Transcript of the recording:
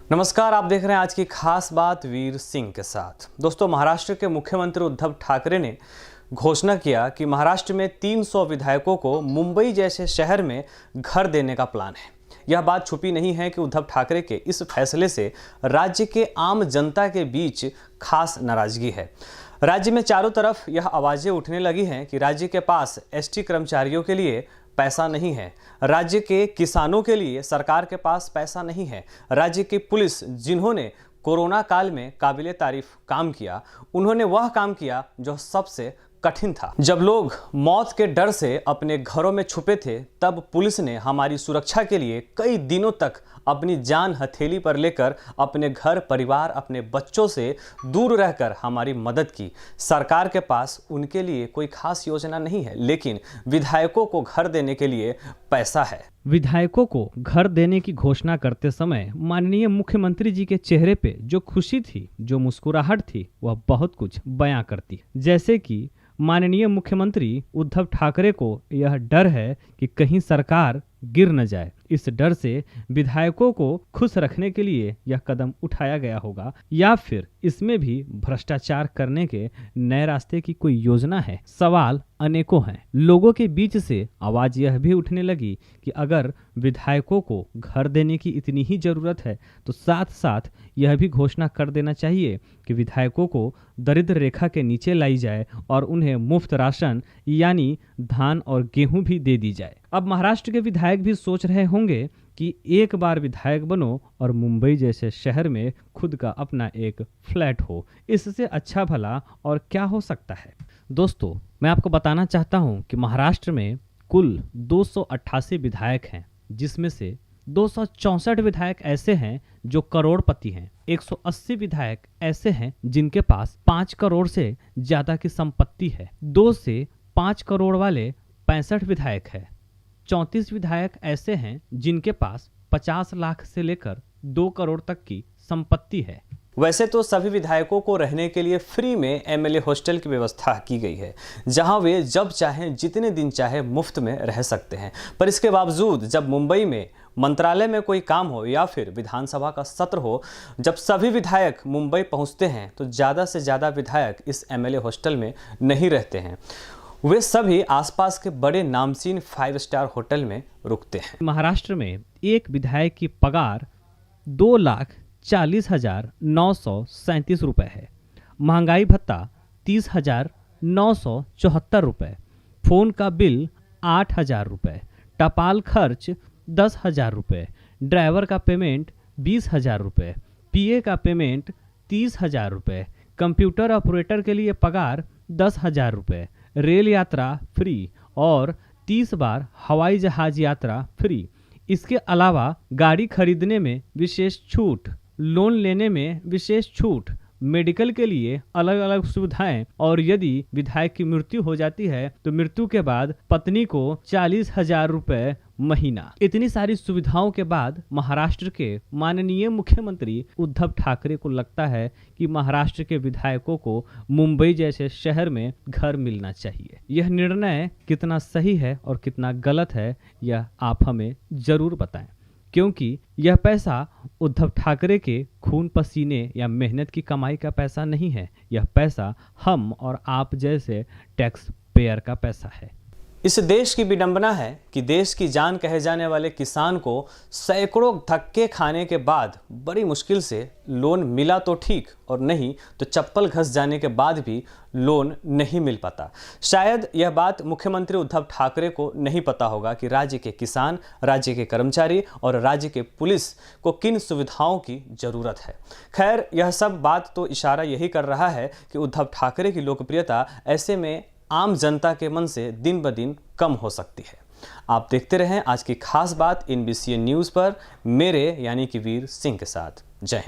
नमस्कार, आप देख रहे हैं आज की खास बात वीर सिंह के साथ। दोस्तों, महाराष्ट्र के मुख्यमंत्री उद्धव ठाकरे ने घोषणा किया कि महाराष्ट्र में 300 विधायकों को मुंबई जैसे शहर में घर देने का प्लान है। यह बात छुपी नहीं है कि उद्धव ठाकरे के इस फैसले से राज्य के आम जनता के बीच खास नाराजगी है। राज्य में चारों तरफ यह आवाजें उठने लगी हैं कि राज्य के पास एसटी कर्मचारियों के लिए पैसा नहीं है, राज्य के किसानों के लिए सरकार के पास पैसा नहीं है, राज्य की पुलिस जिन्होंने कोरोना काल में काबिले तारीफ काम किया, उन्होंने वह काम किया जो सबसे कठिन था। जब लोग मौत के डर से अपने घरों में छुपे थे, तब पुलिस ने हमारी सुरक्षा के लिए कई दिनों तक अपनी जान हथेली पर लेकर अपने घर परिवार, अपने बच्चों से दूर रहकर हमारी मदद की। सरकार के पास उनके लिए कोई खास योजना नहीं है, लेकिन विधायकों को घर देने के लिए पैसा है। विधायकों को घर देने की घोषणा करते समय माननीय मुख्यमंत्री जी के चेहरे पे जो खुशी थी, जो मुस्कुराहट थी, वह बहुत कुछ बयां करती। जैसे कि माननीय मुख्यमंत्री उद्धव ठाकरे को यह डर है कि कहीं सरकार गिर न जाए। इस डर से विधायकों को खुश रखने के लिए यह कदम उठाया गया होगा, या फिर इसमें भी भ्रष्टाचार करने के नए रास्ते की कोई योजना है। सवाल अनेकों हैं। लोगों के बीच से आवाज यह भी उठने लगी कि अगर विधायकों को घर देने की इतनी ही जरूरत है तो साथ साथ यह भी घोषणा कर देना चाहिए कि विधायकों को दरिद्र रेखा के नीचे लाई जाए और उन्हें मुफ्त राशन यानी धान और गेहूं भी दे दी जाए। अब महाराष्ट्र के विधायक भी सोच रहे होंगे कि एक बार विधायक बनो और मुंबई जैसे शहर में खुद का अपना एक फ्लैट हो। इससे अच्छा भला और क्या हो सकता है। दोस्तों, मैं आपको बताना चाहता हूं कि महाराष्ट्र में कुल 288 विधायक हैं, जिसमें से 264 विधायक ऐसे हैं जो करोड़पति हैं। 180 विधायक ऐसे हैं जिनके पास 5 करोड़ से ज्यादा की संपत्ति है। 2 से 5 करोड़ वाले 65 विधायक हैं। 34 विधायक ऐसे हैं जिनके पास 50 लाख से लेकर 2 करोड़ तक की संपत्ति है। वैसे तो सभी विधायकों को रहने के लिए फ्री में एमएलए हॉस्टल की व्यवस्था की गई है, जहां वे जब चाहें जितने दिन चाहे मुफ्त में रह सकते हैं। पर इसके बावजूद जब मुंबई में मंत्रालय में कोई काम हो या फिर विधानसभा का सत्र हो, जब सभी विधायक मुंबई पहुंचते हैं तो ज़्यादा से ज़्यादा विधायक इस एमएलए हॉस्टल में नहीं रहते हैं। वे सभी आसपास के बड़े नामचीन 5 स्टार होटल में रुकते हैं। महाराष्ट्र में एक विधायक की पगार 2,40,937 रुपए है। महंगाई भत्ता 30,974 रुपए, फोन का बिल 8,000 रुपए, टपाल खर्च 10,000 रुपए, ड्राइवर का पेमेंट 20,000 रुपए, पीए का पेमेंट 30,000 रुपए, कंप्यूटर ऑपरेटर के लिए पगार 10,000 रुपए, रेल यात्रा फ्री और 30 बार हवाई जहाज यात्रा फ्री। इसके अलावा गाड़ी खरीदने में विशेष छूट, लोन लेने में विशेष छूट, मेडिकल के लिए अलग अलग सुविधाएं, और यदि विधायक की मृत्यु हो जाती है तो मृत्यु के बाद पत्नी को 40,000 रुपए महीना। इतनी सारी सुविधाओं के बाद महाराष्ट्र के माननीय मुख्यमंत्री उद्धव ठाकरे को लगता है कि महाराष्ट्र के विधायकों को मुंबई जैसे शहर में घर मिलना चाहिए। यह निर्णय कितना सही है और कितना गलत है, यह आप हमें जरूर बताएं, क्योंकि यह पैसा उद्धव ठाकरे के खून पसीने या मेहनत की कमाई का पैसा नहीं है। यह पैसा हम और आप जैसे टैक्स पेयर का पैसा है। इस देश की विडंबना है कि देश की जान कहे जाने वाले किसान को सैकड़ों धक्के खाने के बाद बड़ी मुश्किल से लोन मिला तो ठीक, और नहीं तो चप्पल घस जाने के बाद भी लोन नहीं मिल पाता। शायद यह बात मुख्यमंत्री उद्धव ठाकरे को नहीं पता होगा कि राज्य के किसान, राज्य के कर्मचारी और राज्य के पुलिस को किन सुविधाओं की जरूरत है। खैर, यह सब बात तो इशारा यही कर रहा है कि उद्धव ठाकरे की लोकप्रियता ऐसे में आम जनता के मन से दिन ब दिन कम हो सकती है। आप देखते रहें आज की खास बात NBCN न्यूज़ पर, मेरे यानी कि वीर सिंह के साथ। जय हिंद।